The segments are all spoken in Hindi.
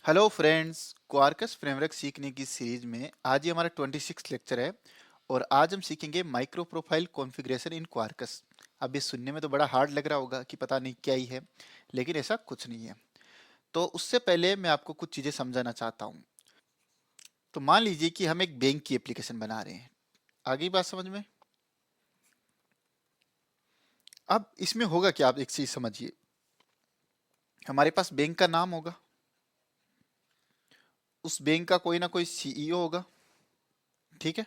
हेलो फ्रेंड्स, क्वार्कस फ्रेमवर्क सीखने की सीरीज में आज ये हमारा 26 लेक्चर है। और आज हम सीखेंगे माइक्रो प्रोफाइल कॉन्फ़िगरेशन इन क्वार्कस। अब ये सुनने में तो बड़ा हार्ड लग रहा होगा कि पता नहीं क्या ही है, लेकिन ऐसा कुछ नहीं है। तो उससे पहले मैं आपको कुछ चीज़ें समझाना चाहता हूँ। तो मान लीजिए कि हम एक बैंक की एप्लीकेशन बना रहे हैं। आगे बात समझ में? अब इसमें होगा क्या, आप एक चीज़ समझिए। हमारे पास बैंक का नाम होगा, उस बैंक का कोई ना कोई सीईओ होगा। ठीक है।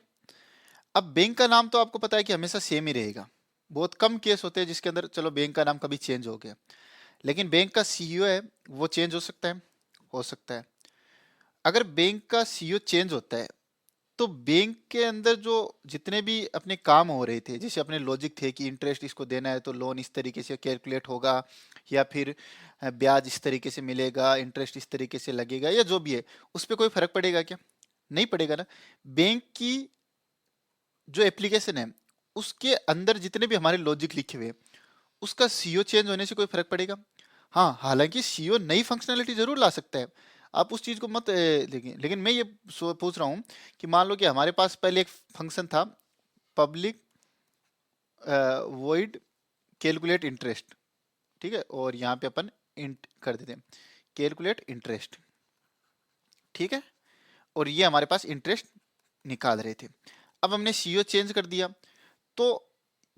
अब बैंक का नाम तो आपको पता है कि हमेशा सेम ही रहेगा। बहुत कम केस होते हैं जिसके अंदर चलो बैंक का नाम कभी चेंज हो गया, लेकिन बैंक का सीईओ है वो चेंज हो सकता है। हो सकता है। अगर बैंक का सीईओ चेंज होता है तो बैंक के अंदर जो जितने भी अपने काम हो रहे थे, जैसे अपने लॉजिक थे कि इंटरेस्ट इसको देना है तो लोन इस तरीके से कैलकुलेट होगा, या फिर ब्याज इस तरीके से मिलेगा, इंटरेस्ट इस तरीके से लगेगा, या जो भी है, उस पर कोई फर्क पड़ेगा क्या? नहीं पड़ेगा ना। बैंक की जो एप्लीकेशन है उसके अंदर जितने भी हमारे लॉजिक लिखे हुए हैं, उसका सीईओ चेंज होने से कोई फर्क पड़ेगा? हाँ, हालांकि सीईओ नई फंक्शनैलिटी जरूर ला सकता है। आप उस चीज को मत लेकिन मैं ये पूछ रहा हूँ कि मान लो कि हमारे पास पहले एक फंक्शन था, पब्लिक वॉइड कैलकुलेट इंटरेस्ट। ठीक है, और यहाँ पे अपन इंट कर देते हैं कैलकुलेट इंटरेस्ट। ठीक है, और ये हमारे पास इंटरेस्ट निकाल रहे थे। अब हमने सीईओ चेंज कर दिया तो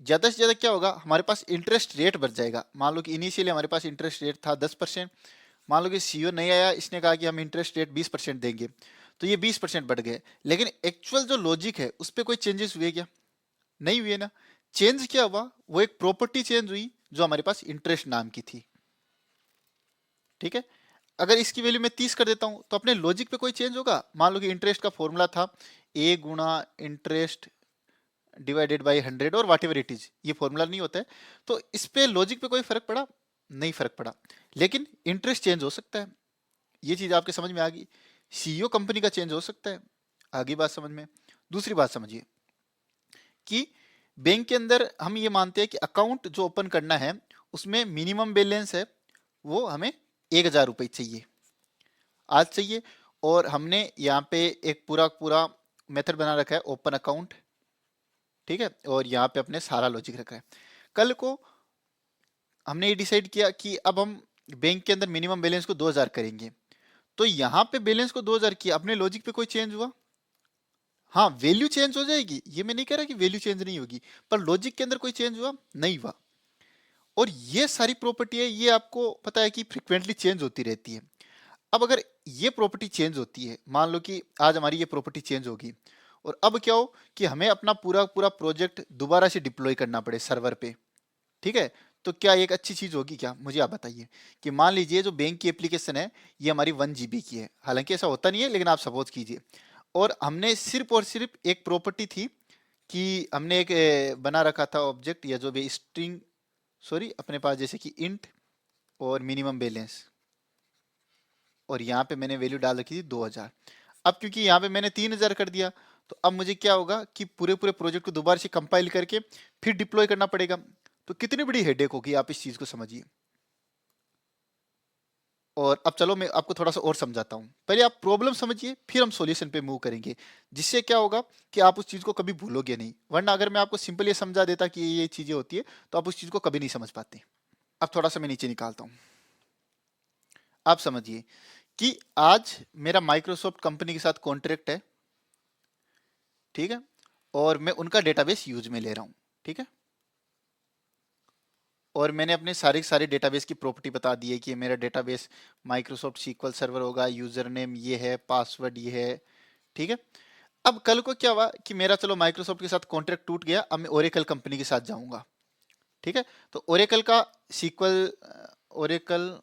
ज्यादा से ज्यादा क्या होगा, हमारे पास इंटरेस्ट रेट बढ़ जाएगा। मान लो कि इनिशियली हमारे पास इंटरेस्ट रेट था 10%। मान लो कि सीईओ नहीं आया, इसने कहा कि हम इंटरेस्ट रेट 20% देंगे, तो ये 20% बढ़ गए। लेकिन एक्चुअल जो लॉजिक है उस पर कोई चेंजेस हुए क्या? नहीं हुए ना। चेंज क्या हुआ, वो एक प्रॉपर्टी चेंज हुई जो हमारे पास इंटरेस्ट नाम की थी। ठीक है। अगर इसकी वैल्यू मैं 30 कर देता हूं तो अपने लॉजिक पे कोई चेंज होगा? मान लो कि इंटरेस्ट का फॉर्मूला था ए गुणा इंटरेस्ट डिवाइडेड बाई 100 और वाट एवर इट इज, ये फॉर्मूला नहीं होता है। तो इस पे लॉजिक पे कोई फर्क पड़ा? नहीं फर्क पड़ा। लेकिन इंटरेस्ट चेंज हो सकता है। ये चीज आपके समझ में आ गई। सीईओ कंपनी का चेंज हो सकता है। आगे बात समझ में। दूसरी बात समझिए कि बैंक के अंदर हम ये मानते हैं कि अकाउंट जो ओपन करना है उसमें मिनिमम बैलेंस है, वो हमें 1,000 रुपये चाहिए, आज चाहिए। और हमने यहाँ पे एक पूरा पूरा मेथड बना रखा है ओपन अकाउंट। ठीक है, और यहाँ पे अपने सारा लॉजिक रखा है। कल को हमने ये डिसाइड किया कि अब हम बैंक के अंदर मिनिमम बैलेंस को 2,000 करेंगे, तो यहाँ पे बैलेंस को 2,000 किया, अपने लॉजिक पे कोई चेंज हुआ? हाँ, वैल्यू चेंज हो जाएगी, ये मैं नहीं कह रहा कि वैल्यू चेंज नहीं होगी, पर लॉजिक के अंदर कोई चेंज हुआ नहीं हुआ। और ये सारी प्रॉपर्टी है, ये आपको पता है कि फ्रिक्वेंटली चेंज होती रहती है। अब अगर ये प्रॉपर्टी चेंज होती है, मान लो कि आज हमारी ये प्रॉपर्टी चेंज होगी, और अब क्या हो कि हमें अपना पूरा पूरा प्रोजेक्ट दोबारा से डिप्लॉय करना पड़े सर्वर पे। ठीक है, तो क्या एक अच्छी चीज होगी क्या? मुझे आप बताइए कि मान लीजिए जो बैंक की एप्लीकेशन है ये हमारी 1 GB की है, हालांकि ऐसा होता नहीं है लेकिन आप सपोज कीजिए। और हमने सिर्फ और सिर्फ एक प्रॉपर्टी थी कि हमने एक बना रखा था ऑब्जेक्ट, या जो भी स्ट्रिंग, सॉरी, अपने पास जैसे कि इंट और मिनिमम बैलेंस, और यहाँ पे मैंने वैल्यू डाल रखी थी 2,000। अब क्योंकि यहाँ पे मैंने 3,000 कर दिया, तो अब मुझे क्या होगा कि पूरे पूरे प्रोजेक्ट को दोबारा से कंपाइल करके फिर डिप्लॉय करना पड़ेगा। तो कितनी बड़ी हेडेक होगी, आप इस चीज को समझिए। और अब चलो मैं आपको थोड़ा सा और समझाता हूँ। पहले आप प्रॉब्लम समझिए, फिर हम सॉल्यूशन पे मूव करेंगे। जिससे क्या होगा कि आप उस चीज को कभी भूलोगे नहीं, वरना अगर मैं आपको सिंपल ये समझा देता कि ये चीजें होती है तो आप उस चीज को कभी नहीं समझ पाते। अब थोड़ा सा मैं नीचे निकालता हूँ। आप समझिए कि आज मेरा माइक्रोसॉफ्ट कंपनी के साथ कॉन्ट्रैक्ट है। ठीक है, और मैं उनका डेटाबेस यूज में ले रहा हूँ। ठीक है, और मैंने अपने सारे सारे डेटाबेस की प्रॉपर्टी बता दी है कि मेरा डेटाबेस माइक्रोसॉफ्ट सीक्वल सर्वर होगा, यूजर नेम ये है, पासवर्ड ये है। ठीक है। अब कल को क्या हुआ कि मेरा चलो माइक्रोसॉफ्ट के साथ कॉन्ट्रैक्ट टूट गया, अब मैं ओरेकल कंपनी के साथ जाऊंगा। ठीक है, तो ओरेकल का सीक्वल, ओरेकल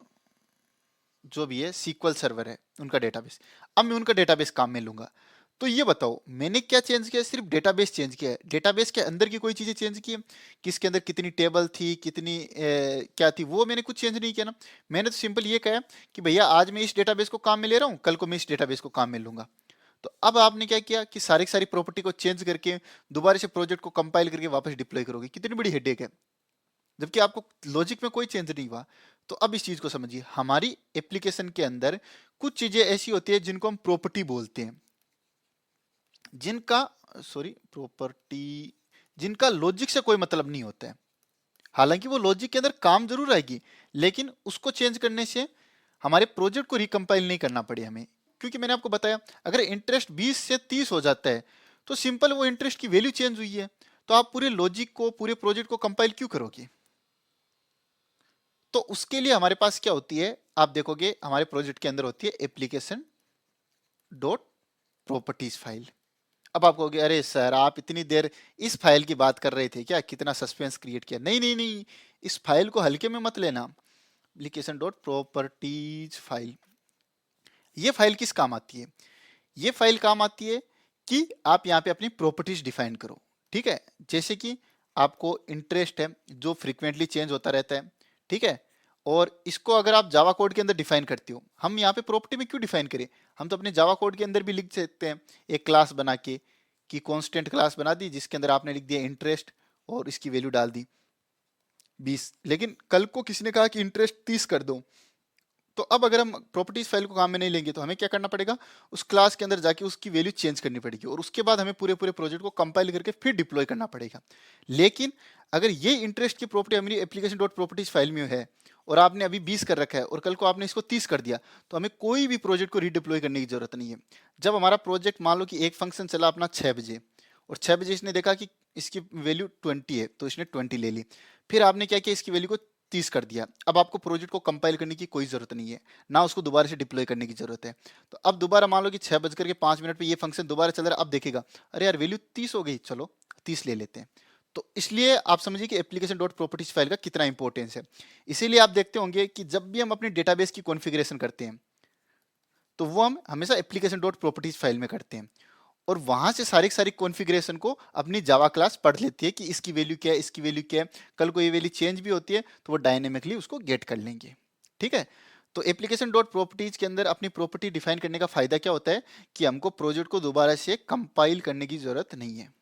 जो भी है सीक्वल सर्वर है उनका डेटाबेस, अब मैं उनका डेटाबेस काम में लूंगा। तो ये बताओ मैंने क्या चेंज किया? सिर्फ डेटाबेस चेंज किया है। डेटाबेस के अंदर की कोई चीजें चेंज की है? किसके अंदर कितनी टेबल थी, कितनी क्या थी, वो मैंने कुछ चेंज नहीं किया ना। मैंने तो सिंपल ये कहा कि भैया आज मैं इस डेटाबेस को काम में ले रहा हूँ, कल को मैं इस डेटाबेस को काम में लूंगा। तो अब आपने क्या किया कि सारी की सारी प्रॉपर्टी को चेंज करके दोबारा से प्रोजेक्ट को कंपाइल करके वापस डिप्लॉय करोगे, कितनी बड़ी हेडेक है, जबकि आपको लॉजिक में कोई चेंज नहीं हुआ। तो अब इस चीज को समझिए, हमारी एप्लीकेशन के अंदर कुछ चीजें ऐसी होती है जिनको हम प्रॉपर्टी बोलते हैं, जिनका सॉरी प्रॉपर्टी जिनका लॉजिक से कोई मतलब नहीं होता है। हालांकि वो लॉजिक के अंदर काम जरूर आएगी, लेकिन उसको चेंज करने से हमारे प्रोजेक्ट को रिकम्पाइल नहीं करना पड़े हमें। क्योंकि मैंने आपको बताया, अगर इंटरेस्ट 20 से 30 हो जाता है तो सिंपल वो इंटरेस्ट की वैल्यू चेंज हुई है, तो आप पूरे लॉजिक को, पूरे प्रोजेक्ट को कंपाइल क्यों करोगे? तो उसके लिए हमारे पास क्या होती है, आप देखोगे हमारे प्रोजेक्ट के अंदर होती है एप्लीकेशन डॉट प्रॉपर्टीज फाइल। अब आप कहोगे अरे सर आप इतनी देर इस फाइल की बात कर रहे थे क्या, कितना सस्पेंस क्रिएट किया। नहीं नहीं नहीं, इस फाइल को हल्के में मत लेना। एप्लीकेशन डॉट प्रॉपर्टीज फाइल, ये फाइल किस काम आती है? ये फाइल काम आती है कि आप यहाँ पे अपनी प्रॉपर्टीज डिफाइन करो। ठीक है, जैसे कि आपको इंटरेस्ट है जो फ्रीक्वेंटली चेंज होता रहता है, ठीक है, और इसको अगर आप जावा कोड के अंदर डिफाइन करते हो, हम यहाँ पे प्रॉपर्टी में क्यों डिफाइन करें, हम तो अपने जावा कोड के अंदर भी लिख सकते हैं एक क्लास बना के, कि कांस्टेंट क्लास बना दी जिसके अंदर आपने लिख दिया इंटरेस्ट और इसकी वैल्यू डाल दी 20। लेकिन कल को किसी ने कहा कि इंटरेस्ट 30 कर दो, तो अब अगर हम प्रॉपर्टीज फाइल को काम में नहीं लेंगे तो हमें क्या करना पड़ेगा, उस क्लास के अंदर जाके उसकी वैल्यू चेंज करनी पड़ेगी और उसके बाद हमें पूरे पूरे प्रोजेक्ट को कंपाइल करके फिर डिप्लॉय करना पड़ेगा। लेकिन अगर ये इंटरेस्ट की प्रॉपर्टी हमारी एप्लीकेशन डॉट प्रॉपर्टीज फाइल में है और आपने अभी 20 कर रखा है और कल को आपने इसको 30 कर दिया, तो हमें कोई भी प्रोजेक्ट को रीडिप्लॉय करने की जरूरत नहीं है। जब हमारा प्रोजेक्ट मान लो कि एक फंक्शन चला अपना 6 बजे और 6 बजे इसने देखा कि इसकी वैल्यू 20 है तो इसने 20 ले ली, फिर आपने क्या किया, इसकी वैल्यू को 30 कर दिया। अब आपको प्रोजेक्ट को कंपाइल करने की कोई जरूरत नहीं है, ना उसको दोबारा से डिप्लॉय करने की जरूरत है। तो अब दोबारा मान लो कि 6:05 पे ये फंक्शन दोबारा चल रहा है, अब देखेगा अरे यार वैल्यू 30 हो गई, चलो 30 ले लेते हैं। तो इसलिए आप समझिए कि एप्लीकेशन डॉट प्रॉपर्टीज फाइल का कितना इंपॉर्टेंस है। इसीलिए आप देखते होंगे कि जब भी हम अपने डेटाबेस की कॉन्फ़िगरेशन करते हैं तो वो हम हमेशा एप्लीकेशन डॉट प्रॉपर्टीज फाइल में करते हैं, और वहां से सारी सारी कॉन्फ़िगरेशन को अपनी जावा क्लास पढ़ लेती है कि इसकी वैल्यू क्या है, इसकी वैल्यू क्या है। कल को ये वैल्यू चेंज भी होती है तो वो डायनेमिकली उसको गेट कर लेंगे। ठीक है, तो एप्लीकेशन डॉट प्रॉपर्टीज के अंदर अपनी प्रॉपर्टी डिफाइन करने का फायदा क्या होता है कि हमको प्रोजेक्ट को दोबारा से कंपाइल करने की जरूरत नहीं है।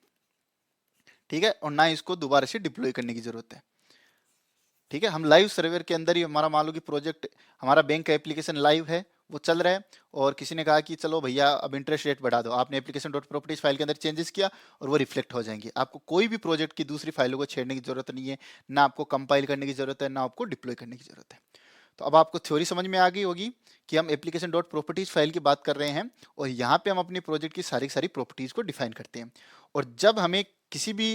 ठीक है, और ना इसको दोबारा से डिप्लॉय करने की जरूरत है। ठीक है, हम लाइव सर्वर के अंदर ही, हमारा मान लो कि प्रोजेक्ट, हमारा बैंक का एप्लीकेशन लाइव है, वो चल रहा है, और किसी ने कहा कि चलो भैया अब इंटरेस्ट रेट बढ़ा दो, आपने एप्लीकेशन डॉट प्रॉपर्टीज फाइल के अंदर चेंजेस किया और वो रिफ्लेक्ट हो जाएंगे। आपको कोई भी प्रोजेक्ट की दूसरी फाइलों को छेड़ने की जरूरत नहीं है, ना आपको कंपाइल करने की जरूरत है, ना आपको डिप्लॉय करने की जरूरत है। तो अब आपको थ्योरी समझ में आ गई होगी कि हम एप्लीकेशन डॉट प्रॉपर्टीज फाइल की बात कर रहे हैं और यहाँ पे हम अपनी प्रोजेक्ट की सारी सारी प्रॉपर्टीज को डिफाइन करते हैं। और जब हमें किसी भी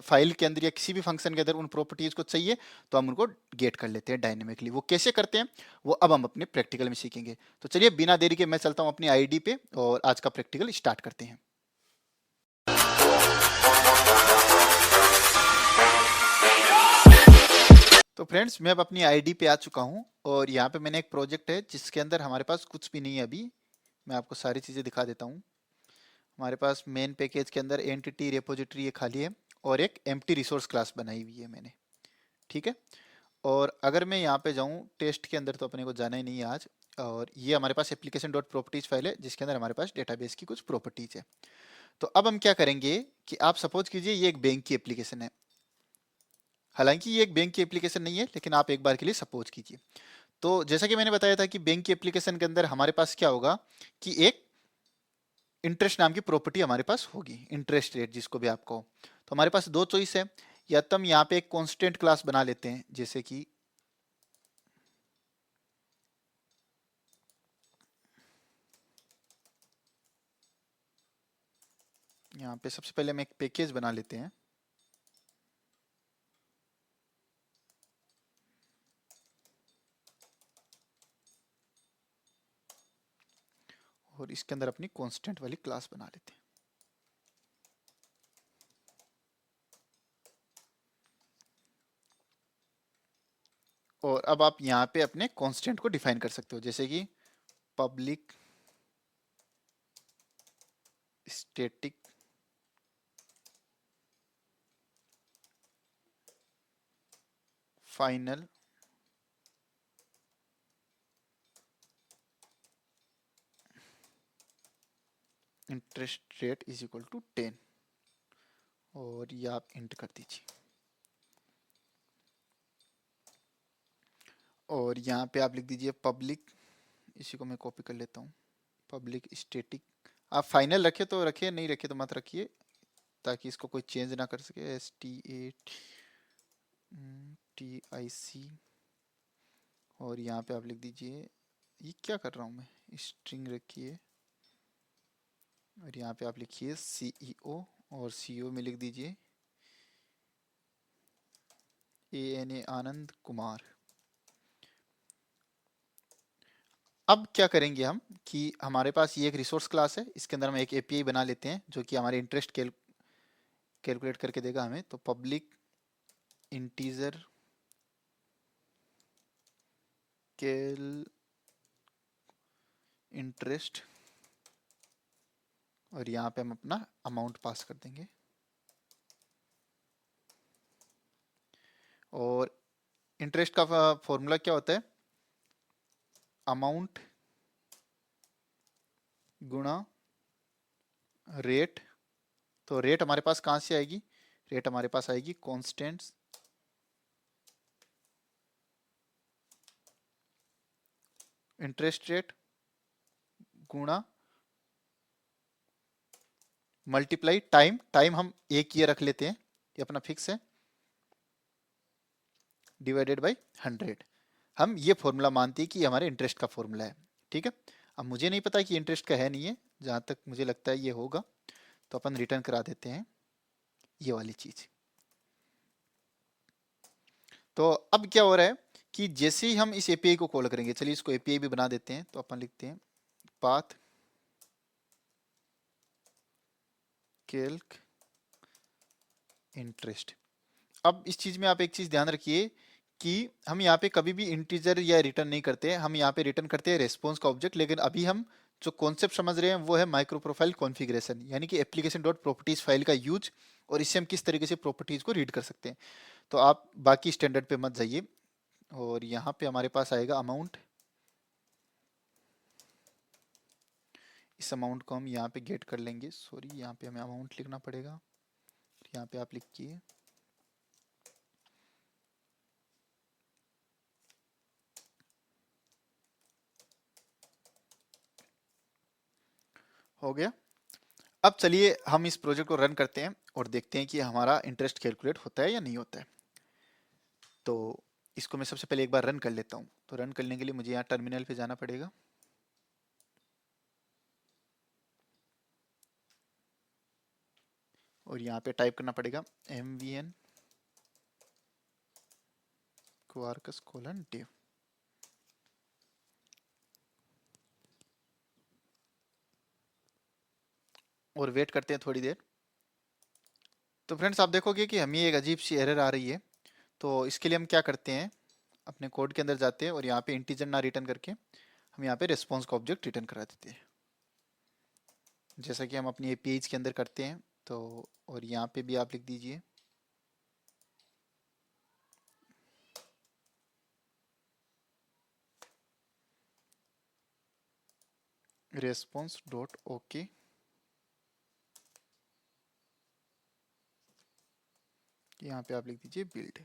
फाइल के अंदर या किसी भी फंक्शन के अंदर उन प्रॉपर्टीज को चाहिए तो हम उनको गेट कर लेते हैं डायनेमिकली। वो कैसे करते हैं वो अब हम अपने प्रैक्टिकल में सीखेंगे। तो चलिए बिना देरी के मैं चलता हूँ अपनी आईडी पे और आज का प्रैक्टिकल स्टार्ट करते हैं। तो फ्रेंड्स मैं अब अपनी आईडी पे आ चुका हूँ और यहाँ पे मैंने एक प्रोजेक्ट है जिसके अंदर हमारे पास कुछ भी नहीं है अभी। मैं आपको सारी चीज़ें दिखा देता हूँ। हमारे पास मेन पैकेज के अंदर एंटिटी रेपोजिटरी ये खाली है और एक एम्प्टी रिसोर्स क्लास बनाई हुई है मैंने। ठीक है, और अगर मैं यहाँ पे जाऊँ टेस्ट के अंदर तो अपने को जाना ही नहीं है आज। और ये हमारे पास एप्लीकेशन डॉट प्रॉपर्टीज फाइल है जिसके अंदर हमारे पास डेटाबेस की कुछ प्रॉपर्टीज है। तो अब हम क्या करेंगे कि आप सपोज कीजिए ये एक बैंक की एप्लीकेशन है। हालांकि ये एक बैंक की एप्लीकेशन नहीं है, लेकिन आप एक बार के लिए सपोज कीजिए। तो जैसा कि मैंने बताया था कि बैंक की एप्लीकेशन के अंदर हमारे पास क्या होगा कि एक इंटरेस्ट नाम की प्रॉपर्टी हमारे पास होगी, इंटरेस्ट रेट जिसको भी आप कहो। तो हमारे पास दो चॉइस है, या तो हम यहाँ पे एक कांस्टेंट क्लास बना लेते हैं, जैसे कि यहाँ पे सबसे पहले हम एक पैकेज बना लेते हैं। और इसके अंदर अपनी कांस्टेंट वाली क्लास बना लेते हैं। और अब आप यहाँ पे अपने कांस्टेंट को डिफाइन कर सकते हो, जैसे कि public static final interest rate is equal to 10, और ये आप इंट कर दीजिए। और यहाँ पे आप लिख दीजिए पब्लिक, इसी को मैं कॉपी कर लेता हूँ, पब्लिक स्टैटिक। आप फाइनल रखे तो रखिए, नहीं रखे तो मत रखिए, ताकि इसको कोई चेंज ना कर सके। STATIC, और यहाँ पे आप लिख दीजिए, ये क्या कर रहा हूँ मैं, स्ट्रिंग रखिए, और यहाँ पे आप लिखिए CEO, और CEO में लिख दीजिए ANA आनंद कुमार। अब क्या करेंगे हम कि हमारे पास ये एक रिसोर्स क्लास है, इसके अंदर हम एक API बना लेते हैं जो कि हमारे इंटरेस्ट कैलकुलेट करके देगा हमें। तो पब्लिक इंटीजर कैल इंटरेस्ट, और यहाँ पे हम अपना अमाउंट पास कर देंगे। और इंटरेस्ट का फॉर्मूला क्या होता है, अमाउंट गुणा रेट। तो रेट हमारे पास कहाँ से आएगी, रेट हमारे पास आएगी कॉन्स्टेंट्स इंटरेस्ट रेट गुणा मल्टीप्लाई टाइम, टाइम हम 1 ईयर रख लेते हैं, ये अपना फिक्स है, डिवाइडेड बाई 100। हम ये फॉर्मूला मानते हैं कि ये हमारे इंटरेस्ट का फॉर्मूला है। ठीक है, अब मुझे नहीं पता कि इंटरेस्ट का है नहीं है, जहाँ तक मुझे लगता है ये होगा, तो अपन रिटर्न करा देते हैं ये वाली चीज। तो अब क्या हो रहा है कि जैसे ही हम इस एपीआई को कॉल करेंगे, चलिए इसको एपीआई भी बना देते हैं, तो अपन लिखते हैं पाथ कैल्क इंटरेस्ट। अब इस चीज में आप एक चीज ध्यान रखिए कि हम यहाँ पे कभी भी इंटीजर या रिटर्न नहीं करते, हम यहाँ पे रिटर्न करते हैं रेस्पॉन्स का ऑब्जेक्ट। लेकिन अभी हम जो कॉन्सेप्ट समझ रहे हैं वो है माइक्रो प्रोफाइल कॉन्फ़िगरेशन, यानी कि एप्लीकेशन डॉट प्रॉपर्टीज फाइल का यूज, और इससे हम किस तरीके से प्रॉपर्टीज को रीड कर सकते हैं। तो आप बाकी स्टैंडर्ड पे मत जाइए, और यहाँ पे हमारे पास आएगा अमाउंट। इस अमाउंट को हम यहाँ पे गेट कर लेंगे, सॉरी यहाँ पे हमें अमाउंट लिखना पड़ेगा, यहाँ पे आप लिखिए हो गया। अब चलिए हम इस प्रोजेक्ट को रन करते हैं और देखते हैं कि हमारा इंटरेस्ट कैलकुलेट होता है या नहीं होता है। तो इसको मैं सबसे पहले एक बार रन कर लेता हूँ। तो रन करने के लिए मुझे यहाँ टर्मिनल पे जाना पड़ेगा, और यहाँ पे टाइप करना पड़ेगा mvn quarkus:div, और वेट करते हैं थोड़ी देर। तो फ्रेंड्स आप देखोगे कि हमें एक अजीब सी एरर आ रही है। तो इसके लिए हम क्या करते हैं, अपने कोड के अंदर जाते हैं और यहाँ पे इंटीजर ना रिटर्न करके हम यहाँ पे रिस्पॉन्स का ऑब्जेक्ट रिटर्न करा देते हैं, जैसा कि हम अपनी एपीआईज के अंदर करते हैं। तो और यहाँ पे भी आप लिख दीजिए रेस्पॉन्स डॉट ओके, यहाँ पे आप लिख दीजिए बिल्ड।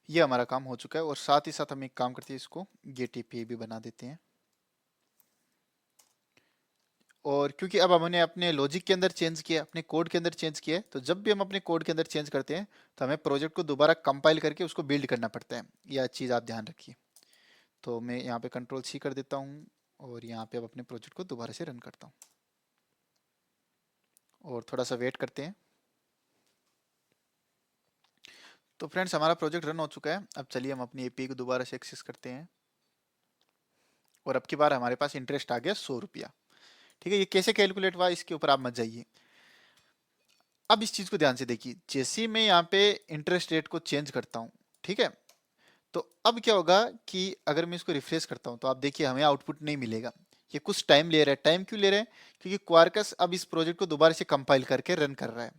ये हमारा काम हो चुका है, और साथ ही साथ हम एक काम करते हैं, इसको गेट एपीआई भी बना देते हैं। और क्योंकि अब हमने अपने लॉजिक के अंदर चेंज किया, अपने कोड के अंदर चेंज किया है, तो जब भी हम अपने कोड के अंदर चेंज करते हैं तो हमें प्रोजेक्ट को दोबारा कंपाइल करके उसको बिल्ड करना पड़ता है। यह चीज़ आप ध्यान रखिए। तो मैं यहाँ पे Ctrl+C कर देता हूँ, और यहाँ पे अब अपने प्रोजेक्ट को दोबारा से रन करता हूँ, और थोड़ा सा वेट करते हैं। तो फ्रेंड्स हमारा प्रोजेक्ट रन हो चुका है। अब चलिए हम अपनी एपीआई को दोबारा से एक्सेस करते हैं, और अब की बार हमारे पास इंटरेस्ट आ गया 100 रुपया। ठीक है, ये कैसे कैलकुलेट हुआ इसके ऊपर आप मत जाइए। अब इस चीज को ध्यान से देखिए, जैसे ही मैं यहाँ पे इंटरेस्ट रेट को चेंज करता हूँ, ठीक है, तो अब क्या होगा कि अगर मैं इसको रिफ्रेश करता हूँ तो आप देखिए हमें आउटपुट नहीं मिलेगा। ये कुछ टाइम ले रहा है। टाइम क्यों ले रहा है, क्योंकि क्वार्कस अब इस प्रोजेक्ट को दोबारा से कंपाइल करके रन कर रहा है।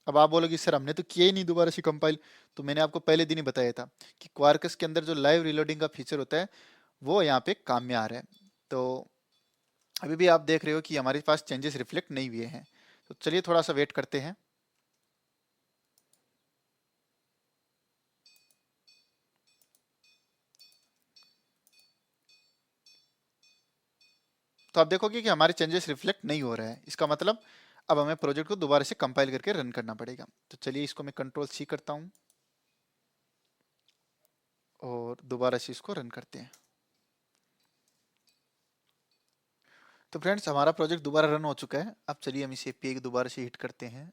अब आप बोलोगे सर हमने तो किया ही नहीं दोबारा से कंपाइल। तो मैंने आपको पहले दिन ही बताया था कि क्वार्कस के अंदर जो लाइव रिलोडिंग का फीचर होता है वो यहाँ पे काम में आ रहा है। तो अभी भी आप देख रहे हो कि हमारे पास चेंजेस रिफ्लेक्ट नहीं हुए हैं। तो चलिए थोड़ा सा वेट करते हैं। तो आप देखोगे कि हमारे चेंजेस रिफ्लेक्ट नहीं हो रहा है। इसका मतलब अब हमें प्रोजेक्ट को दोबारा से कंपाइल करके रन करना पड़ेगा। तो चलिए इसको मैं कंट्रोल C करता हूँ और दोबारा से इसको रन करते हैं। तो फ्रेंड्स हमारा प्रोजेक्ट दोबारा रन हो चुका है। अब चलिए हम इसे API दोबारा से हिट करते हैं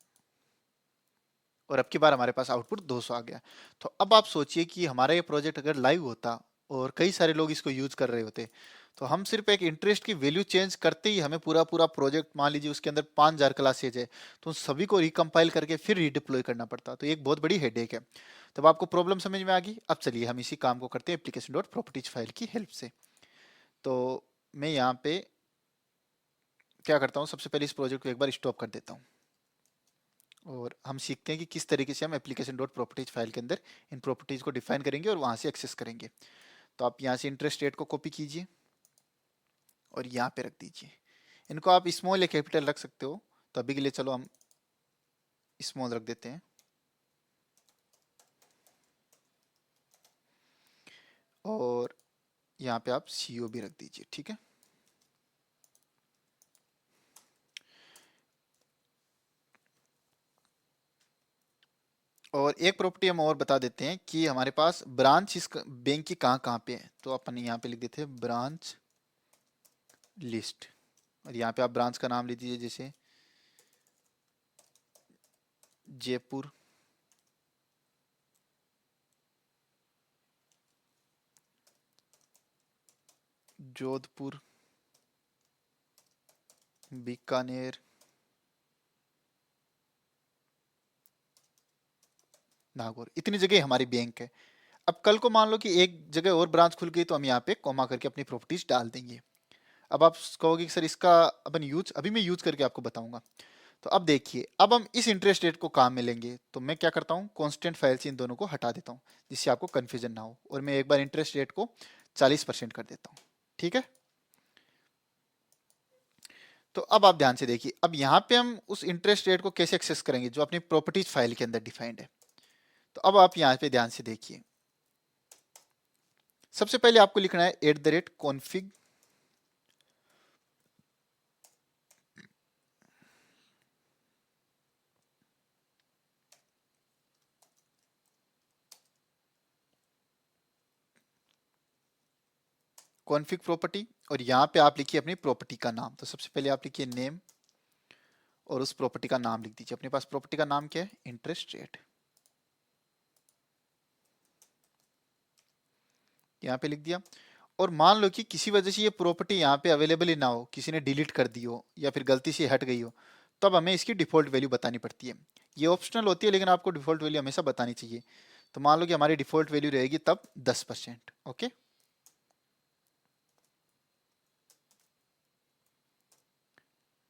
और अब की बार हमारे पास आउटपुट 200 आ गया। तो अब आप सोचिए कि हमारा ये प्रोजेक्ट अगर लाइव होता और कई सारे लोग इसको यूज कर रहे होते, तो हम सिर्फ एक इंटरेस्ट की वैल्यू चेंज करते ही हमें पूरा पूरा प्रोजेक्ट, मान लीजिए उसके अंदर 5000 क्लासेज है, तो उन सभी को रिकम्पाइल करके फिर रीडिप्लॉय करना पड़ता। तो ये एक बहुत बड़ी हेडेक है। तब आपको प्रॉब्लम समझ में आ गई। अब चलिए हम इसी काम को करते हैं एप्लीकेशन डॉट प्रॉपर्टीज फाइल की हेल्प से। तो मैं यहाँ पे क्या करता हूँ, सबसे पहले इस प्रोजेक्ट को एक बार स्टॉप कर देता हूँ और हम सीखते हैं कि किस तरीके से हम एप्लीकेशन डॉट प्रॉपर्टीज फाइल के अंदर इन प्रॉपर्टीज को डिफाइन करेंगे और वहां से एक्सेस करेंगे। तो आप यहाँ से इंटरेस्ट रेट को कॉपी कीजिए और यहाँ पे रख दीजिए। इनको आप स्मॉल या कैपिटल रख सकते हो, तो अभी के लिए चलो हम स्मॉल रख देते हैं। और यहाँ पे आप CO भी रख दीजिए, ठीक है। और एक प्रॉपर्टी हम और बता देते हैं कि हमारे पास ब्रांच इस बैंक की कहाँ कहाँ पे है। तो अपन यहाँ पे लिख देते हैं ब्रांच लिस्ट और यहाँ पे आप ब्रांच का नाम लिख दीजिए, जैसे जयपुर, जोधपुर, बीकानेर, नागौर। इतनी जगह हमारी बैंक है। अब कल को मान लो कि एक जगह और ब्रांच खुल गई, तो हम यहाँ पे कॉमा करके अपनी प्रॉपर्टीज डाल देंगे। अब आप कहोगे कि सर इसका अपन यूज, अभी मैं यूज करके आपको बताऊंगा। तो अब देखिए, अब हम इस इंटरेस्ट रेट को काम में लेंगे, तो मैं क्या करता हूँ, कांस्टेंट फाइल से इन दोनों को हटा देता हूँ जिससे आपको कंफ्यूजन ना हो, और मैं एक बार इंटरेस्ट रेट को 40% कर देता हूँ, ठीक है। तो अब आप ध्यान से देखिए, अब यहाँ पे हम उस इंटरेस्ट रेट को कैसे एक्सेस करेंगे जो अपनी प्रॉपर्टीज फाइल के अंदर डिफाइंड है। तो अब आप यहाँ पे ध्यान से देखिए, सबसे पहले आपको लिखना है @config कॉन्फ़िग प्रॉपर्टी, और यहाँ पे आप लिखिए अपनी प्रॉपर्टी का नाम। तो सबसे पहले आप लिखिए नेम और उस प्रॉपर्टी का नाम लिख दीजिए। अपने पास प्रॉपर्टी का नाम क्या है, इंटरेस्ट रेट, यहाँ पे लिख दिया। और मान लो कि किसी वजह से ये प्रॉपर्टी यहाँ पे अवेलेबल ही ना हो, किसी ने डिलीट कर दी हो या फिर गलती से हट गई हो, तब हमें इसकी डिफॉल्ट वैल्यू बतानी पड़ती है। ये ऑप्शनल होती है, लेकिन आपको डिफॉल्ट वैल्यू हमेशा बतानी चाहिए। तो मान लो कि हमारी डिफॉल्ट वैल्यू रहेगी तब 10%, ओके।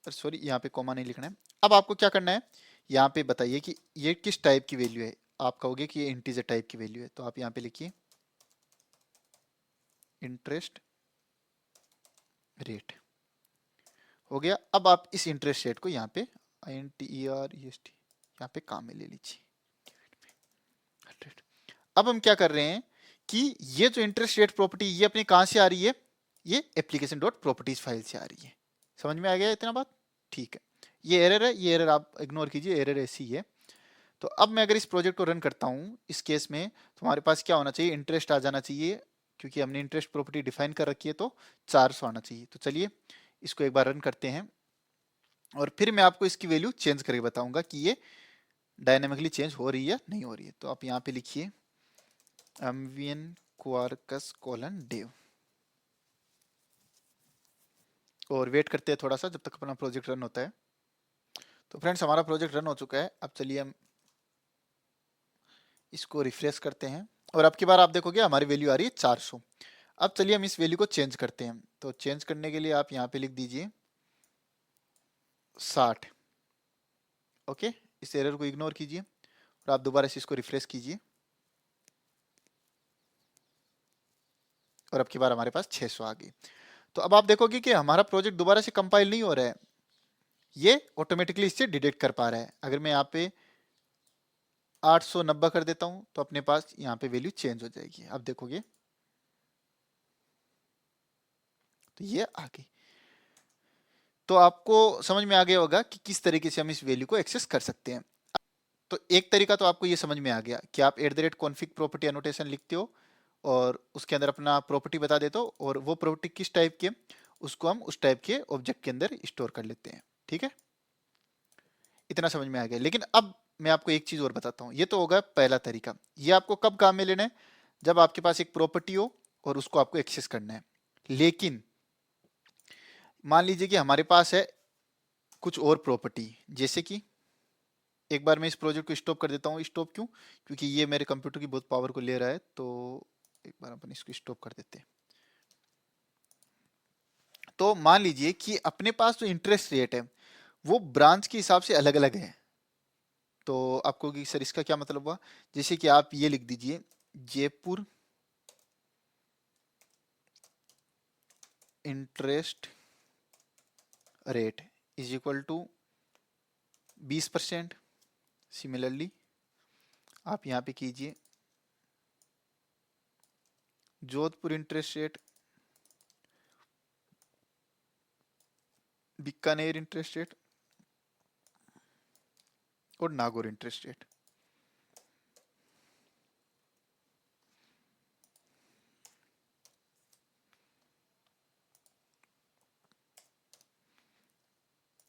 सॉरी, यहाँ पे कॉमा नहीं लिखना है। अब आपको क्या करना है, यहाँ पे बताइए कि ये किस टाइप की वैल्यू है। आप कहोगे कि ये इंटीजर टाइप की वैल्यू है, तो आप यहाँ पे लिखिए इंटरेस्ट रेट, हो गया। अब आप इस इंटरेस्ट रेट को यहाँ पे INTEREST यहाँ पे काम में ले लीजिए 100। अब हम क्या कर रहे हैं कि ये जो इंटरेस्ट रेट प्रॉपर्टी, ये अपनी कहाँ से आ रही है, ये एप्लीकेशन डॉट प्रॉपर्टीज फाइल से आ रही है। समझ में आ गया इतना बात, ठीक है। ये एरर है, ये एरर आप इग्नोर कीजिए, एरर ऐसी है। तो अब मैं अगर इस प्रोजेक्ट को रन करता हूँ इस केस में, तो हमारे पास क्या होना चाहिए, इंटरेस्ट आ जाना चाहिए, क्योंकि हमने इंटरेस्ट प्रॉपर्टी डिफाइन कर रखी है, तो 400 आना चाहिए। तो चलिए इसको एक बार रन करते हैं और फिर मैं आपको इसकी वैल्यू चेंज करके बताऊंगा कि ये डायनेमिकली चेंज हो रही है नहीं हो रही है। तो आप यहाँ पे लिखिए MVN क्वार्कस कोलन डेव और वेट करते हैं थोड़ा सा जब तक अपना प्रोजेक्ट रन होता है। तो फ्रेंड्स हमारा प्रोजेक्ट रन हो चुका है। अब चलिए हम इसको रिफ्रेश करते हैं और अब की बार आप देखोगे हमारी वैल्यू आ रही है 400। अब चलिए हम इस वैल्यू को चेंज करते हैं। तो चेंज करने के लिए आप यहाँ पे लिख दीजिए 60, ओके। इस एरर को इग्नोर कीजिए और आप दोबारा से इसको रिफ्रेश कीजिए और अब की बार हमारे पास 600 आ गई। तो अब आप देखोगे कि हमारा प्रोजेक्ट दोबारा से कंपाइल नहीं हो रहा है, ये ऑटोमेटिकली इससे डिटेक्ट कर पा रहा है। अगर मैं यहाँ पे 890 कर देता हूँ तो अपने पास यहाँ पे वैल्यू चेंज हो जाएगी। अब देखोगे तो ये आ गई। तो आपको समझ में आ गया होगा कि किस तरीके से हम इस वैल्यू को एक्सेस कर सकते हैं। तो एक तरीका तो आपको ये समझ में आ गया कि आप @config प्रॉपर्टी एनोटेशन लिखते हो और उसके अंदर अपना प्रॉपर्टी बता देते हो, और वो प्रॉपर्टी किस टाइप की है उसको हम उस टाइप के ऑब्जेक्ट के अंदर स्टोर कर लेते हैं। ठीक है, इतना समझ में आ गया। लेकिन अब मैं आपको एक चीज और बताता हूँ। ये तो होगा पहला तरीका। ये आपको कब काम में लेना है? जब आपके पास एक प्रॉपर्टी हो और उसको आपको एक्सेस करना है। लेकिन मान लीजिए कि हमारे पास है कुछ और प्रॉपर्टी, जैसे कि एक बार मैं इस प्रोजेक्ट को स्टॉप कर देता हूँ। स्टॉप क्यों? क्योंकि ये मेरे कंप्यूटर की बहुत पावर को ले रहा है, तो एक बार अपन इसको स्टॉप कर देते हैं। तो मान लीजिए कि अपने पास जो इंटरेस्ट रेट है वो ब्रांच के हिसाब से अलग अलग है। तो आपको कि सर इसका क्या मतलब हुआ? जैसे कि आप ये लिख दीजिए, Jaipur interest rate is equal to 20%। Similarly आप यहाँ पे कीजिए Jodhpur interest rate, Bikaner interest rate और नागौर इंटरेस्ट रेट।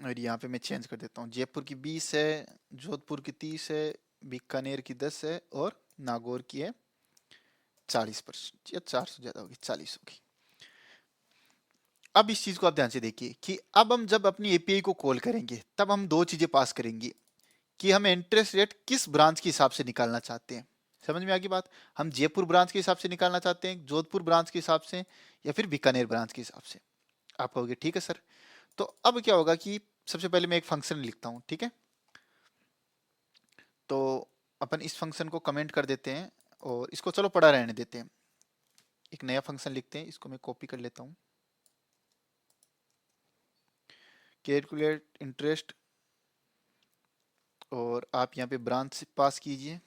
और यहाँ पे मैं चेंज कर देता हूँ, जयपुर की 20 है, जोधपुर की 30 है, बीकानेर की 10 है और नागौर की है 40%, या 400 ज्यादा होगी, 40 होगी। अब इस चीज को आप ध्यान से देखिए कि अब हम जब अपनी एपीआई को कॉल करेंगे तब हम दो चीजें पास करेंगे कि हमें इंटरेस्ट रेट किस ब्रांच के हिसाब से निकालना चाहते हैं। समझ में आ गई बात? हम जयपुर ब्रांच के हिसाब से निकालना चाहते हैं, जोधपुर ब्रांच के हिसाब से, या फिर बीकानेर ब्रांच के हिसाब से। आप कहोगे ठीक है सर। तो अब क्या होगा कि सबसे पहले मैं एक फंक्शन लिखता हूं, ठीक है। तो अपन इस फंक्शन को कमेंट कर देते हैं और इसको चलो पड़ा रहने देते हैं। एक नया फंक्शन लिखते हैं, इसको मैं कॉपी कर लेता हूँ। कैलकुलेट इंटरेस्ट, और आप यहाँ पे ब्रांच पास कीजिए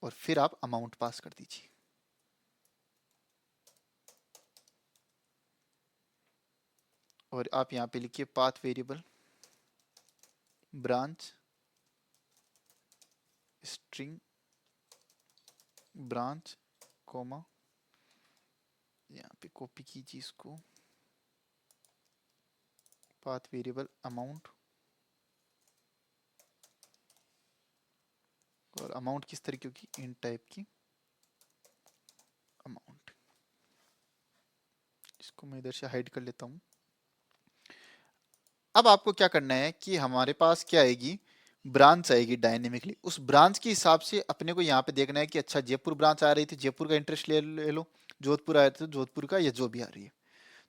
और फिर आप अमाउंट पास कर दीजिए। और आप यहाँ पे लिखिए path variable branch string branch comma, यहाँ पे कॉपी कीजिए इसको, पाथ वेरिएबल अमाउंट। और अमाउंट किस तरीके की? इन टाइप की अमाउंट। इसको मैं इधर से हाइड कर लेता हूँ। अब आपको क्या करना है कि हमारे पास क्या आएगी, ब्रांच आएगी डायनेमिकली। उस ब्रांच के हिसाब से अपने को यहाँ पे देखना है कि अच्छा जयपुर ब्रांच आ रही थी, जयपुर का इंटरेस्ट ले लो, जोधपुर आया था जोधपुर का, या जो भी आ रही है।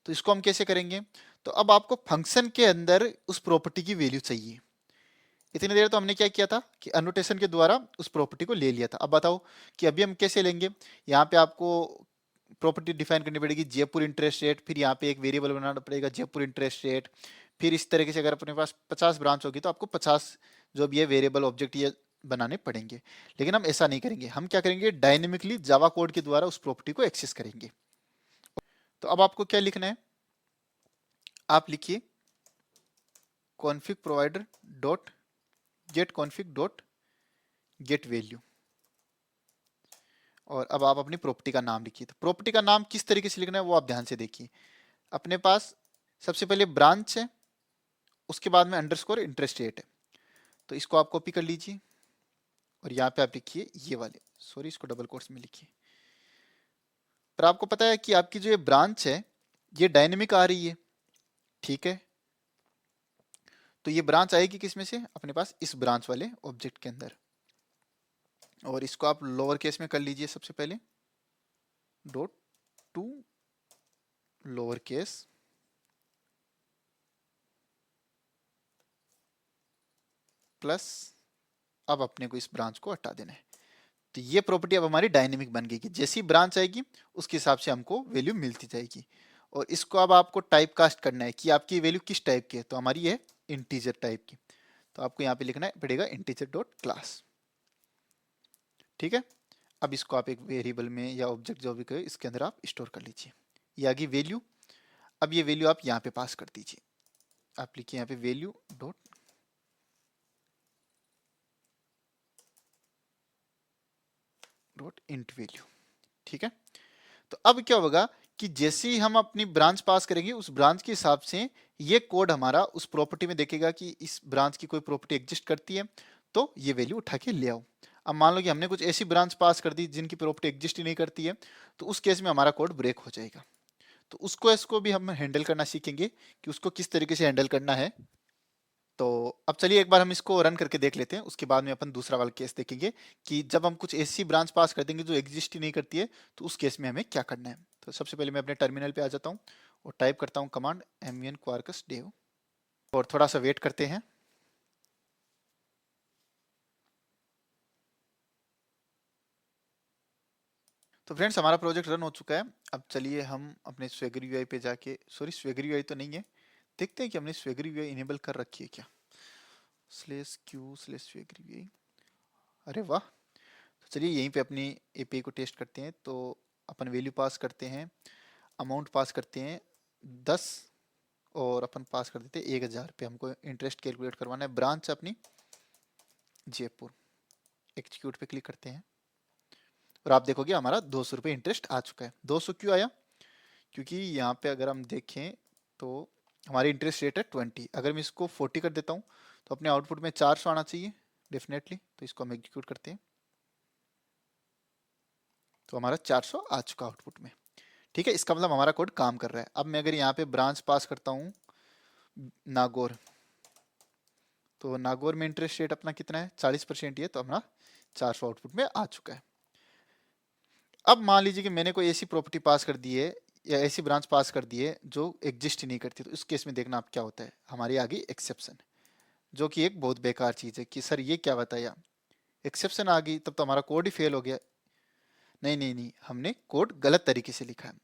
तो इसको हम कैसे करेंगे? तो अब आपको फंक्शन के अंदर उस प्रॉपर्टी की वैल्यू चाहिए। इतनी देर तो हमने क्या किया था कि अनोटेशन के द्वारा उस प्रॉपर्टी को ले लिया था। अब बताओ कि अभी हम कैसे लेंगे। यहाँ पे आपको प्रॉपर्टी डिफाइन करनी पड़ेगी, जयपुर इंटरेस्ट रेट, फिर यहाँ पे एक वेरिएबल बनाना पड़ेगा जयपुर इंटरेस्ट रेट। फिर इस तरीके से अगर अपने पास 50 ब्रांच होगी तो आपको 50 जो भी है वेरिएबल ऑब्जेक्ट ये बनाने पड़ेंगे। लेकिन हम ऐसा नहीं करेंगे, हम क्या करेंगे, डायनेमिकली जावा कोड के द्वारा उस प्रॉपर्टी को एक्सेस करेंगे। तो अब आपको क्या लिखना है? आप लिखिए config provider dot gate config dot get value, और अब आप अपनी प्रॉपर्टी का नाम लिखिए। तो प्रॉपर्टी का नाम किस तरीके से लिखना है वो आप ध्यान से देखिए। अपने पास सबसे पहले ब्रांच है, उसके बाद में अंडरस्कोर इंटरेस्ट रेट है। तो इसको आप कॉपी कर लीजिए और यहाँ पे आप लिखिए ये वाले, सॉरी इसको डबल कोट्स में लिखिए। पर आपको पता है कि आपकी जो ये ब्रांच है ये डायनेमिक आ रही है, ठीक है। तो ये ब्रांच आएगी किस में से? अपने पास इस ब्रांच वाले ऑब्जेक्ट के अंदर। और इसको आप लोअर केस में कर लीजिए सबसे पहले, dot to lower case plus, अब अपने को इस ब्रांच को हटा देना है। तो ये प्रॉपर्टी अब हमारी डायनेमिक बन गई कि जैसी ब्रांच आएगी उसके हिसाब से हमको वैल्यू मिलती जाएगी। और इसको अब आपको टाइप कास्ट करना है कि आपकी वैल्यू किस टाइप की है। तो हमारी है इंटीजर टाइप की, तो आपको यहाँ पे लिखना पड़ेगा इंटीजर डॉट क्लास, ठीक है। अब इसको आप एक वेरिएबल में या ऑब्जेक्ट जो भी कहे इसके अंदर आप स्टोर कर लीजिए। ये आ गई वैल्यू। अब ये वैल्यू आप यहाँ पे पास कर दीजिए, आप लिखिए यहाँ पे वैल्यू डॉट इंट वैल्यू। ठीक है, तो अब क्या होगा कि जैसे ही हम अपनी ब्रांच पास करेंगे उस ब्रांच के हिसाब से ये कोड हमारा उस प्रॉपर्टी में देखेगा कि इस ब्रांच की कोई प्रॉपर्टी एग्जिस्ट करती है, तो ये वैल्यू उठा के ले आओ। अब मान लो कि हमने कुछ ऐसी ब्रांच पास कर दी जिनकी प्रॉपर्टी एग्जिस्ट ही नहीं करती है, तो उस केस में हमारा कोड ब्रेक हो जाएगा। तो इसको भी हम हैंडल करना सीखेंगे कि उसको किस तरीके से हैंडल करना है। तो अब चलिए एक बार हम इसको रन करके देख लेते हैं, उसके बाद में अपन दूसरा वाला केस देखेंगे कि जब हम कुछ ऐसी ब्रांच पास कर देंगे जो एग्जिस्ट ही नहीं करती है, तो उस केस में हमें क्या करना है। तो सबसे पहले मैं अपने टर्मिनल पे आ जाता हूँ और टाइप करता हूँ कमांड mvn quarkus dev और थोड़ा सा वेट करते हैं। तो फ्रेंड्स हमारा प्रोजेक्ट रन हो चुका है। अब चलिए हम अपने स्वेगर यूआई पे जाके, सॉरी स्वेगर यूआई तो नहीं है, देखते हैं कि हमने स्वेगर यूआई इनेबल कर रखी है क्या। /q/swagger ui, अरे वाह। तो चलिए यहीं पे अपनी एपीआई को टेस्ट करते हैं। तो अपन वैल्यू पास करते हैं, अमाउंट पास करते हैं 10 और अपन पास कर देते हैं 1000 पे। हमको इंटरेस्ट कैलकुलेट करवाना है, ब्रांच अपनी जयपुर। एक्जीक्यूट पे क्लिक करते हैं और आप देखोगे हमारा 200 रुपये इंटरेस्ट आ चुका है। 200 क्यों आया, क्योंकि यहाँ पे अगर हम देखें तो हमारी इंटरेस्ट रेट है 20। अगर मैं इसको 40 कर देता हूँ तो अपने आउटपुट में 400 आना चाहिए डेफिनेटली। तो इसको हम एग्जीक्यूट करते हैं तो हमारा 400 आ चुका आउटपुट में। ठीक है, इसका मतलब हमारा कोड काम कर रहा है। अब मैं अगर यहाँ पे ब्रांच पास करता हूँ नागौर, तो नागौर में इंटरेस्ट रेट अपना कितना है 40% ही है, तो हमारा 400 आउटपुट में आ चुका है। अब मान लीजिए कि मैंने कोई ऐसी प्रॉपर्टी पास कर दी है या ऐसी ब्रांच पास कर दी है जो एग्जिस्ट ही नहीं करती, तो इस केस में देखना आप क्या होता है। हमारी आ गई एक्सेप्शन, जो कि एक बहुत बेकार चीज़ है कि सर ये क्या बताया, एक्सेप्शन आ गई तब तो हमारा कोड ही फेल हो गया। नहीं नहीं नहीं, हमने कोड गलत तरीके से लिखा है।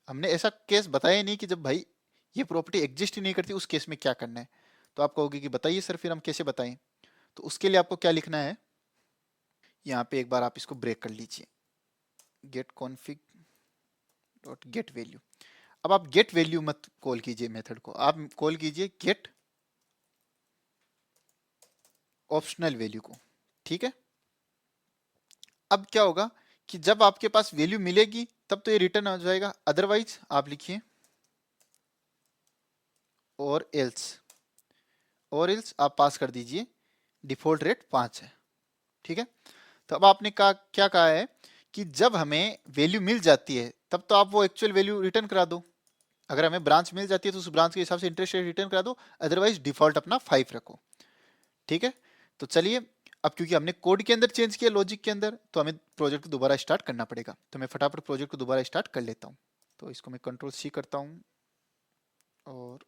हमने ऐसा केस बताया ही नहीं कि जब भाई ये प्रॉपर्टी एग्जिस्ट ही नहीं करती उस केस में क्या करना है। तो आप कहोगे कि बताइए सर फिर हम कैसे बताएं। तो उसके लिए आपको क्या लिखना है, यहाँ पे एक बार आप इसको ब्रेक कर लीजिए, get config dot get value. अब आप गेट वैल्यू मत कॉल कीजिए मेथड को, आप कॉल कीजिए गेट ऑप्शनल वैल्यू को। ठीक है, अब क्या होगा कि जब आपके पास वैल्यू मिलेगी तब तो ये रिटर्न हो जाएगा, अदरवाइज आप लिखिए और एल्स आप पास कर दीजिए डिफॉल्ट रेट 5 है। ठीक है, तो अब आपने कहा क्या कहा है कि जब हमें वैल्यू मिल जाती है तब तो आप वो एक्चुअल वैल्यू रिटर्न करा दो। अगर हमें ब्रांच मिल जाती है तो उस ब्रांच के हिसाब से इंटरेस्ट रेट रिटर्न करा दो, अदरवाइज डिफॉल्ट अपना 5 रखो। ठीक है, तो चलिए अब क्योंकि हमने कोड के अंदर चेंज किया लॉजिक के अंदर, तो हमें प्रोजेक्ट को दोबारा स्टार्ट करना पड़ेगा। तो मैं फटाफट प्रोजेक्ट को दोबारा स्टार्ट कर लेता हूँ। तो इसको मैं कंट्रोल-C करता हूँ और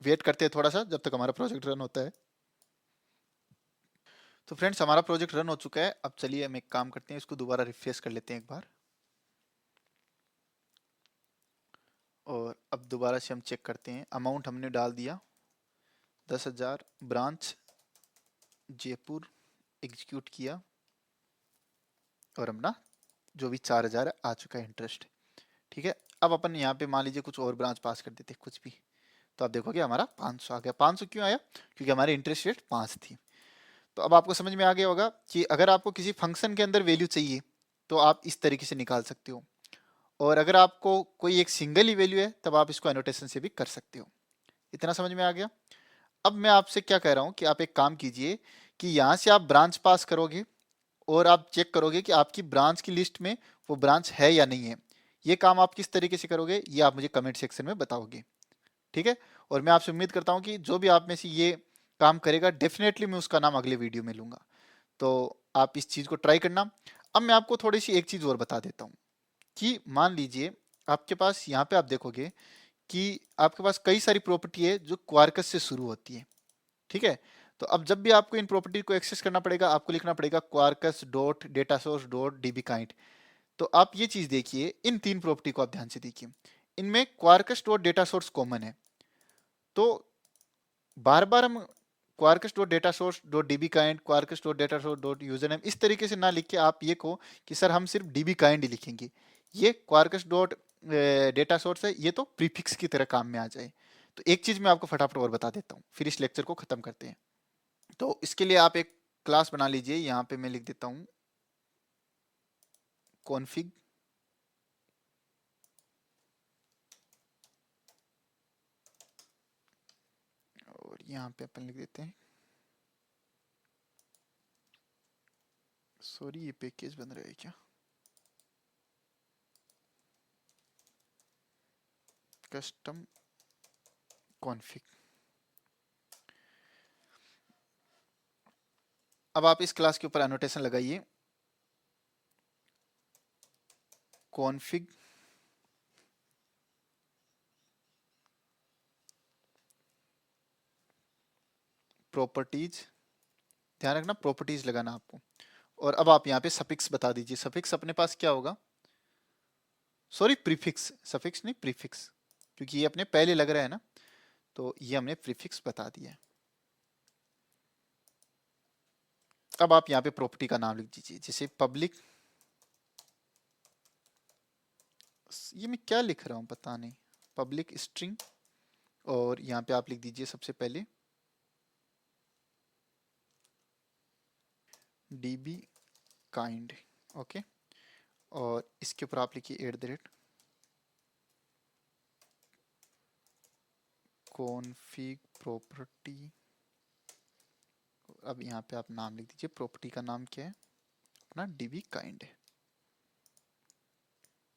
वेट करते हैं थोड़ा सा जब तक हमारा प्रोजेक्ट रन होता है। तो फ्रेंड्स हमारा प्रोजेक्ट रन हो चुका है। अब चलिए हम एक काम करते हैं, इसको दोबारा रिफ्रेश कर लेते हैं एक बार और अब दोबारा से हम चेक करते हैं। अमाउंट हमने डाल दिया 10,000, ब्रांच जयपुर, एग्जीक्यूट किया और अपना जो भी 4,000 है आ चुका है इंटरेस्ट। ठीक है, अब अपन यहाँ पे मान लीजिए कुछ और ब्रांच पास कर देते कुछ भी, तो आप देखोगे हमारा 500 आ गया। 500 क्यों आया, क्योंकि हमारी इंटरेस्ट रेट 5 थी। तो अब आपको समझ में आ गया होगा कि अगर आपको किसी फंक्शन के अंदर वैल्यू चाहिए तो आप इस तरीके से निकाल सकते हो, और अगर आपको कोई एक सिंगल ही वैल्यू है तब आप इसको एनोटेशन से भी कर सकते हो। इतना समझ में आ गया। अब मैं आपसे क्या कह रहा हूँ कि आप एक काम कीजिए कि यहाँ से आप ब्रांच पास करोगे और आप चेक करोगे कि आपकी ब्रांच की लिस्ट में वो ब्रांच है या नहीं है। ये काम आप किस तरीके से करोगे ये आप मुझे कमेंट सेक्शन में बताओगे। ठीक है, और मैं आपसे उम्मीद करता हूँ कि जो भी आप में से ये काम करेगा डेफिनेटली मैं उसका नाम अगले वीडियो में लूँगा। तो आप इस चीज़ को ट्राई करना। अब मैं आपको थोड़ी सी एक चीज़ और बता देता हूँ कि मान लीजिए आपके पास यहाँ पे आप देखोगे कि आपके पास कई सारी प्रॉपर्टी है जो क्वार्कस से शुरू होती है। ठीक है, तो अब जब भी आपको इन प्रॉपर्टी को एक्सेस करना पड़ेगा आपको लिखना पड़ेगा Quarkus dot data source dot DB kind. तो आप ये चीज़ देखिए, इन 3 प्रॉपर्टी को आप ध्यान से देखिए, इनमें क्वार्कस डॉट डेटा सोर्स कॉमन है। तो बार बार हम quarkus dot data source dot dB kind, quarkus dot data source dot user name, इस तरीके से ना लिख के आप ये कहो कि सर हम सिर्फ डीबी काइंड ही लिखेंगे। ये quarkus डॉट डेटा सोर्स है, ये तो प्रीफिक्स की तरह काम में आ जाए। तो एक चीज मैं आपको फटाफट और बता देता हूँ, फिर इस लेक्चर को खत्म करते हैं। तो इसके लिए आप एक क्लास बना लीजिए, यहाँ पे मैं लिख देता हूँ config, और यहाँ पे अपन लिख देते हैं, सॉरी ये पैकेज बन रहा है क्या, कस्टम कॉन्फ़िग। अब आप इस क्लास के ऊपर एनोटेशन लगाइए, कॉन्फ़िग प्रॉपर्टीज, ध्यान रखना प्रॉपर्टीज लगाना आपको। और अब आप यहाँ पे सफिक्स बता दीजिए, सफिक्स अपने पास क्या होगा, सॉरी प्रीफिक्स, सफिक्स नहीं प्रीफिक्स, क्योंकि ये अपने पहले लग रहा है ना, तो ये हमने प्रीफिक्स बता दिया। अब आप यहाँ पे प्रॉपर्टी का नाम लिख दीजिए, जैसे पब्लिक, ये मैं क्या लिख रहा हूँ पता नहीं, पब्लिक स्ट्रिंग, और यहाँ पे आप लिख दीजिए सबसे पहले db kind, ओके, और इसके ऊपर आप लिखिए @ config property। अब यहाँ पे आप नाम लिख दीजिए, प्रॉपर्टी का नाम क्या है अपना, db kind है।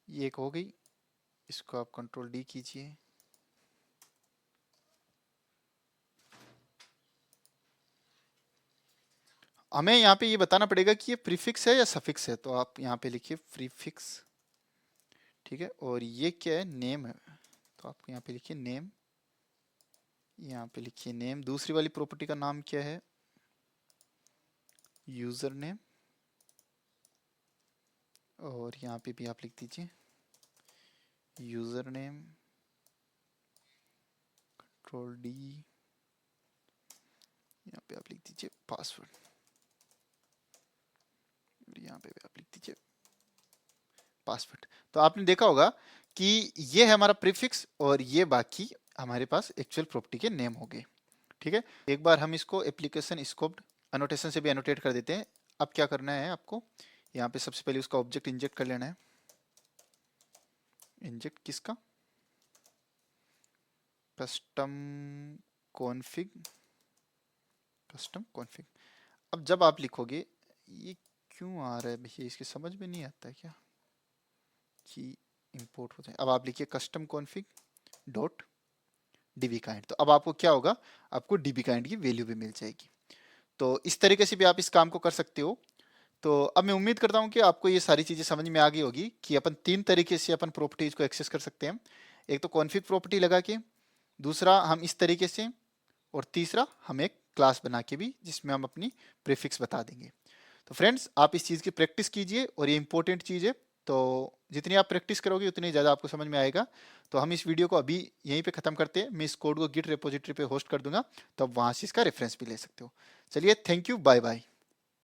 ये एक हो गई, इसको आप कंट्रोल D कीजिए। हमें यहाँ पे ये बताना पड़ेगा कि ये प्रीफिक्स है या सफिक्स है, तो आप यहाँ पे लिखिए प्रीफिक्स, ठीक है। और ये क्या है, नेम है, तो आप यहाँ पे लिखिए नेम, यहाँ पे लिखिए नेम। दूसरी वाली प्रॉपर्टी का नाम क्या है, यूजर नेम, और यहाँ पे भी आप लिख दीजिए यूजर नेम, कंट्रोल D, यहाँ पे आप लिख दीजिए पासवर्ड, यहाँ पे भी आप लिख दीजिए पासवर्ड। तो आपने देखा होगा कि ये है हमारा प्रीफिक्स, और ये बाकी हमारे पास एक्चुअल प्रॉपर्टी के नेम हो गए, ठीक है। एक बार हम इसको एप्लीकेशन स्कोप्ड एनोटेशन से भी एनोटेट कर देते हैं। अब क्या करना है आपको, यहाँ पे सबसे पहले उसका ऑब्जेक्ट इंजेक्ट कर लेना है। इंजेक्ट किसका, कस्टम कॉन्फ़िग, कस्टम कॉन्फ़िग। अब जब आप लिखोगे, ये क्यों आ रहा है भैया, इसके समझ में नहीं आता क्या कि इंपोर्ट हो जाए। अब आप लिखिए custom config dot dB kind, तो अब आपको क्या होगा, आपको डीबी काइंड की वैल्यू भी मिल जाएगी। तो इस तरीके से भी आप इस काम को कर सकते हो। तो अब मैं उम्मीद करता हूँ कि आपको ये सारी चीज़ें समझ में आ गई होगी कि अपन 3 तरीके से अपन प्रॉपर्टीज को एक्सेस कर सकते हैं। एक तो कॉन्फ़िग प्रॉपर्टी लगा के, दूसरा हम इस तरीके से, और तीसरा हम एक क्लास बना के भी, जिसमें हम अपनी प्रीफिक्स बता देंगे। तो फ्रेंड्स, आप इस चीज़ की प्रैक्टिस कीजिए, और ये इंपॉर्टेंट चीज़ है। तो जितनी आप प्रैक्टिस करोगे उतनी ज़्यादा आपको समझ में आएगा। तो हम इस वीडियो को अभी यहीं पे ख़त्म करते हैं। मैं इस कोड को गिट रेपोजिटरी पे होस्ट कर दूंगा, तो आप वहाँ से इसका रेफरेंस भी ले सकते हो। चलिए, थैंक यू, बाय बाय।